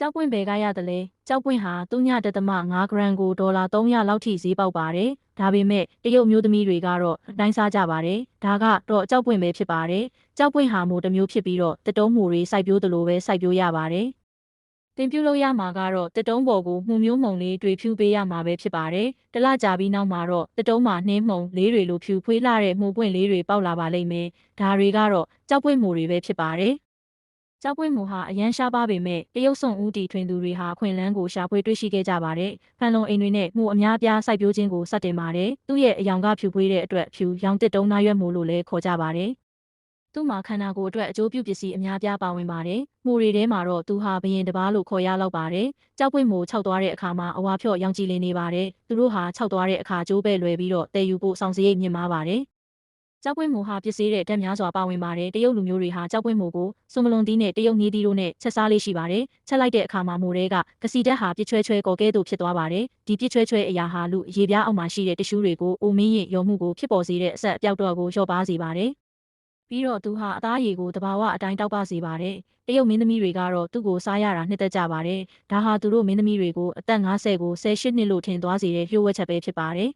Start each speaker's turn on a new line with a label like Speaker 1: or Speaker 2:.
Speaker 1: ကြောက်ပွင့်ဘယ်ကရတယ်လဲကြောက်ပွင့်ဟာ3.5 ဂရမ်ကို$300လောက်ထိဈေးပေါက်ပါတယ်ဒါပေမဲ့တရုတ်မျိုးသမီးတွေကတော့အတိုင်းစားကြပါတယ်ဒါကတော့ကြောက်ပွင့်ပဲဖြစ်ပါတယ်ကြောက်ပွင့်ဟာမိုတစ်မျိုးဖြစ်ပြီးတော့တစ်တုံးမိုတွေစိုက်ပျိုးသလိုပဲစိုက်ပျိုးရပါတယ်တင်ပြုတ်လို့ရမှာကတော့တစ်တုံးပေါ်ကိုမှုမျိုးမှုံလေးတွေဖြူပေးရမှာပဲဖြစ်ပါတယ်တလကြာပြီးနောက်မှာတော့တစ်တုံးမှာနှင်းမှုံလေးတွေလိုဖြူဖွေးလာတဲ့မှုပွင့်လေးတွေပေါက်လာပါလိမ့်မယ်ဒါတွေကတော့ကြောက်ပွင့်မိုတွေပဲဖြစ်ပါတယ်ကြောက်ပွင့်မူဟာအရန်ရှားပါပေမဲ့တရုတ်ဆုံဦးတီထွင်သူတွေဟာအခွင့်အလမ်းကိုရှာဖွေတွေ့ရှိခဲ့ကြပါတယ်။ဖန်လုံအိမ်တွေနဲ့မှုအများအပြားစိုက်ပျိုးခြင်းကိုစတင်ပါတယ်။သူ့ရဲ့အယောင်ကဖြူဖွေးတဲ့အတွက်ဖြူရောင်တစ်တုံးသားရွက်မှုလို့လည်းခေါ်ကြပါတယ်။သူ့မှာခန္ဓာကိုယ်အတွက်အကျိုးပြုပစ္စည်းအများအပြားပါဝင်ပါတယ်။မှုတွေထဲမှာတော့သူဟာဘယင်တစ်ပါးလို့ခေါ်ရလောက်ပါတယ်။ကြောက်ပွင့်မိုခြောက်သွားတဲ့အခါမှာအဝါဖြော့ရောင်ကြည်လင်နေပါတယ်။သူတို့ဟာခြောက်သွားတဲ့အခါကျိုးပဲ့လွယ်ပြီးတော့တည်ယူဖို့ဆောင်စရိတ်မြင့်မားပါတယ်။ကြောက်ပွင့်မိုဟာပစ္စည်းတဲ့ဓာတ်များစွာပါဝင်ပါတယ်တရုတ်လူမျိုးတွေဟာကြောက်ပွင့်မိုကိုစွန်မလွန်တီးနဲ့တရုတ်နီးတီးတို့နဲ့ချက်စားလေးရှိပါတယ်ချက်လိုက်တဲ့အခါမှာမိုတွေကကစီဓာတ်ဟာပြစ်ချွဲချွဲကော်ကဲသို့ဖြစ်သွားပါတယ်ဒီပြစ်ချွဲချွဲအရာဟာလူရေပြားအောက်မှာရှိတဲ့တ िश ူးတွေကိုအိုမင်းရင်ရောမှုကိုဖြစ်ပေါ်စေတဲ့အဆက်အပြောက်တော့ကိုလျှော့ပါစေပါတယ်ပြီးတော့သူဟာအသားရည်ကိုတဘာဝအတိုင်းတောက်ပစေပါတယ်တရုတ်မင်းသမီးတွေကတော့သူ့ကိုစားရတာနှစ်သက်ကြပါတယ်ဒါဟာသူတို့မင်းသမီးတွေကိုအသက်50ကို18နှစ်လို့ထင်သွားစေတဲ့လျှို့ဝှက်ချက်ပဲဖြစ်ပါတယ်